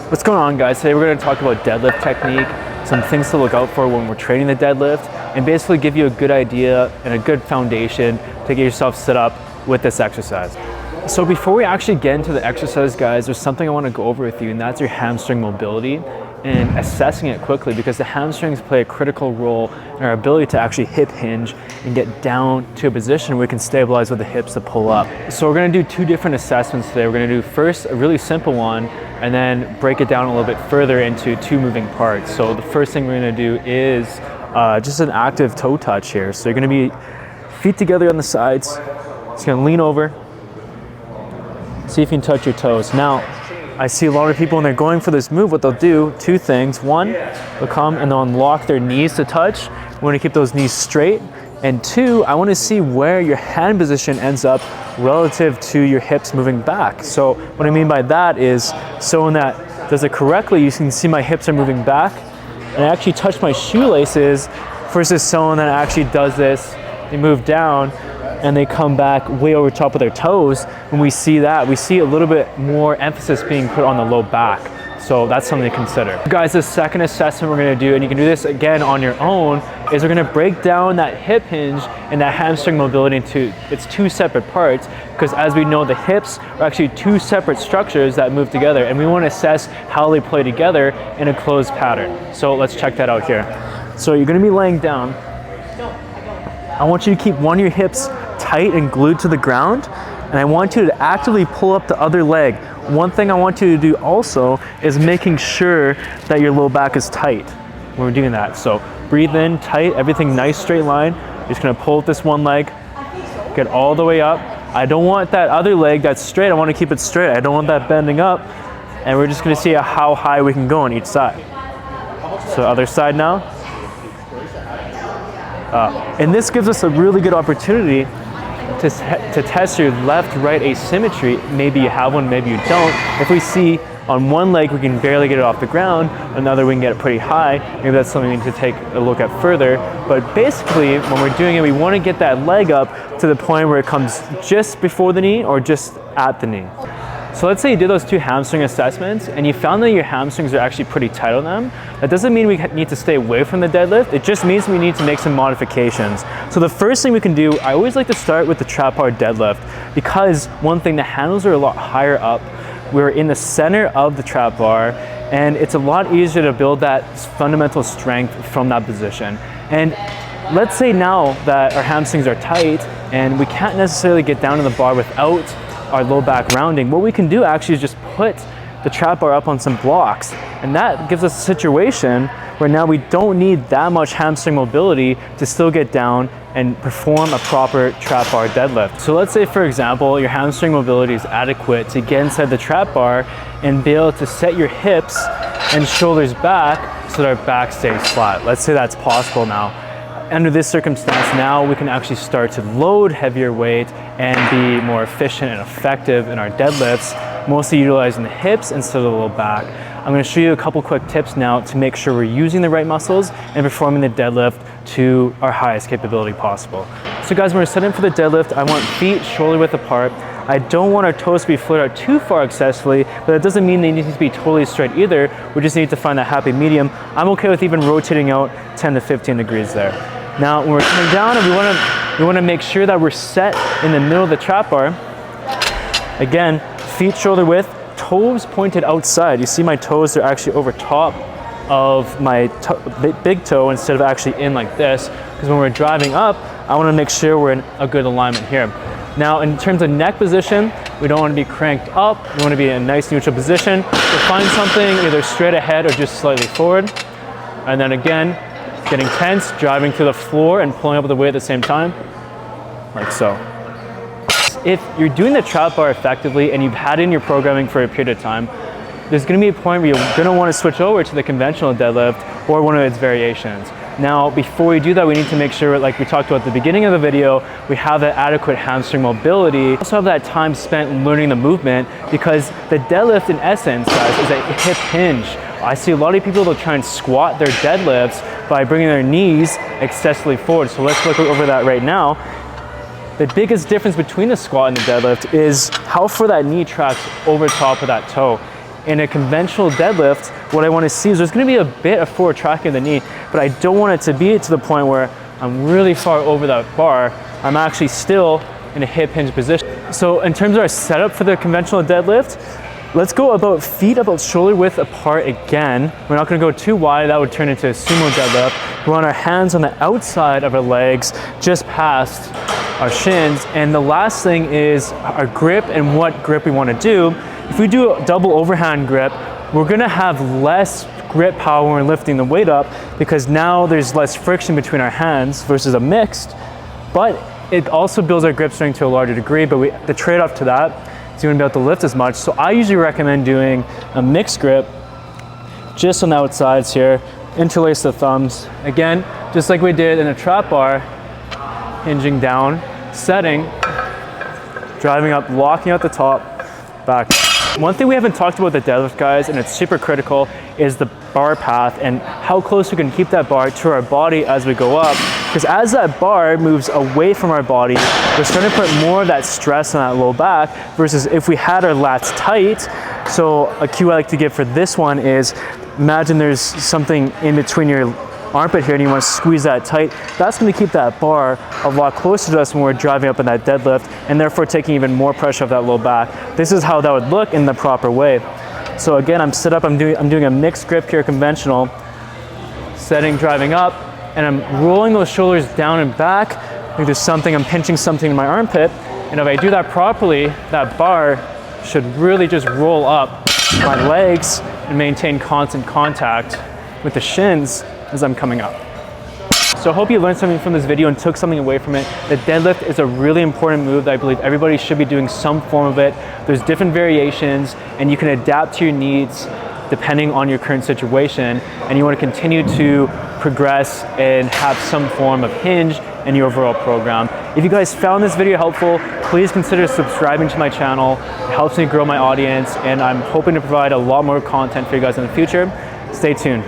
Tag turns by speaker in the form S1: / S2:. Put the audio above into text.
S1: What's going on, guys? Today we're going to talk about deadlift technique, some things to look out for when we're training the deadlift, and basically give you a good idea and a good foundation to get yourself set up with this exercise. So before we actually get into the exercise, guys, there's something I want to go over with you, and that's your hamstring mobility and assessing it quickly, because the hamstrings play a critical role in our ability to actually hip hinge and get down to a position where we can stabilize with the hips to pull up. So we're going to do two different assessments today. We're going to do first a really simple one and then break it down a little bit further into two moving parts. So the first thing we're going to do is just an active toe touch here. So you're going to be feet together on the sides. Just going to lean over, see if you can touch your toes. Now, I see a lot of people when they're going for this move, what they'll do, two things. One, they'll come and they'll unlock their knees to touch. We want to keep those knees straight. And two, I want to see where your hand position ends up relative to your hips moving back. So what I mean by that is, so when that does it correctly, you can see my hips are moving back and I actually touch my shoelaces versus someone that actually does this, they move down and they come back way over top of their toes. When we see that, we see a little bit more emphasis being put on the low back. So that's something to consider. Guys, the second assessment we're gonna do, and you can do this again on your own, is we're gonna break down that hip hinge and that hamstring mobility into its two separate parts, because as we know, the hips are actually two separate structures that move together, and we wanna assess how they play together in a closed pattern. So let's check that out here. So you're gonna be laying down. I want you to keep one of your hips tight and glued to the ground, and I want you to actively pull up the other leg. One thing I want you to do also is making sure that your low back is tight when we're doing that. So breathe in, tight, everything nice, straight line. You're just gonna pull up this one leg, get all the way up. I don't want that other leg that's straight, I wanna keep it straight. I don't want that bending up. And we're just gonna see how high we can go on each side. So other side now. And this gives us a really good opportunity to test your left-right asymmetry. Maybe you have one, maybe you don't. If we see on one leg we can barely get it off the ground, another we can get it pretty high, maybe that's something we need to take a look at further. But basically, when we're doing it, we want to get that leg up to the point where it comes just before the knee or just at the knee. So let's say you did those two hamstring assessments and you found that your hamstrings are actually pretty tight on them. That doesn't mean we need to stay away from the deadlift. It just means we need to make some modifications. So the first thing we can do, I always like to start with the trap bar deadlift, because one thing, the handles are a lot higher up. We're in the center of the trap bar, and it's a lot easier to build that fundamental strength from that position. And let's say now that our hamstrings are tight and we can't necessarily get down to the bar without our low back rounding. What we can do actually is just put the trap bar up on some blocks, and that gives us a situation where now we don't need that much hamstring mobility to still get down and perform a proper trap bar deadlift. So let's say, for example, your hamstring mobility is adequate to get inside the trap bar and be able to set your hips and shoulders back so that our back stays flat. Let's say that's possible now. Under this circumstance, now we can actually start to load heavier weight and be more efficient and effective in our deadlifts, mostly utilizing the hips instead of the low back. I'm going to show you a couple quick tips now to make sure we're using the right muscles and performing the deadlift to our highest capability possible. So guys, when we're setting for the deadlift, I want feet shoulder width apart. I don't want our toes to be flared out too far excessively, but that doesn't mean they need to be totally straight either. We just need to find that happy medium. I'm okay with even rotating out 10 to 15 degrees there. Now, when we're coming down, and we want to make sure that we're set in the middle of the trap bar. Again, feet shoulder width, toes pointed outside. You see my toes are actually over top of my big toe instead of actually in like this, because when we're driving up, I want to make sure we're in a good alignment here. Now, in terms of neck position, we don't want to be cranked up. We want to be in a nice neutral position. So find something either straight ahead or just slightly forward. And then again, getting tense, driving through the floor and pulling up with the weight at the same time, like so. If you're doing the trap bar effectively and you've had it in your programming for a period of time, there's going to be a point where you're going to want to switch over to the conventional deadlift or one of its variations. Now, before we do that, we need to make sure, like we talked about at the beginning of the video, we have that adequate hamstring mobility. We also have that time spent learning the movement, because the deadlift in essence, guys, is a hip hinge. I see a lot of people that try and squat their deadlifts by bringing their knees excessively forward. So let's look over that right now. The biggest difference between the squat and the deadlift is how far that knee tracks over top of that toe. In a conventional deadlift, what I want to see is there's going to be a bit of forward tracking of the knee, but I don't want it to be to the point where I'm really far over that bar. I'm actually still in a hip hinge position. So in terms of our setup for the conventional deadlift, let's go about feet about shoulder width apart again. We're not going to go too wide, that would turn into a sumo deadlift. We want our hands on the outside of our legs, just past our shins. And the last thing is our grip and what grip we want to do. If we do a double overhand grip, we're going to have less grip power when we're lifting the weight up, because now there's less friction between our hands versus a mixed, but it also builds our grip strength to a larger degree. But the trade-off to that is you wouldn't be able to lift as much. So I usually recommend doing a mixed grip just on the outsides here, interlace the thumbs. Again, just like we did in a trap bar, hinging down, setting, driving up, locking out the top, back. One thing we haven't talked about the deadlift, guys, and it's super critical, is the bar path and how close we can keep that bar to our body as we go up. Because as that bar moves away from our body, we're starting to put more of that stress on that low back versus if we had our lats tight. So a cue I like to give for this one is, imagine there's something in between your armpit here and you want to squeeze that tight. That's going to keep that bar a lot closer to us when we're driving up in that deadlift, and therefore taking even more pressure off that low back. This is how that would look in the proper way. So again, I'm sit up, I'm doing a mixed grip here, conventional, setting, driving up, and I'm rolling those shoulders down and back. Like there's something, I'm pinching something in my armpit, and if I do that properly, that bar should really just roll up my legs and maintain constant contact with the shins as I'm coming up. So I hope you learned something from this video and took something away from it. The deadlift is a really important move that I believe everybody should be doing some form of it. There's different variations and you can adapt to your needs depending on your current situation, and you want to continue to progress and have some form of hinge in your overall program. If you guys found this video helpful, please consider subscribing to my channel. It helps me grow my audience, and I'm hoping to provide a lot more content for you guys in the future. Stay tuned.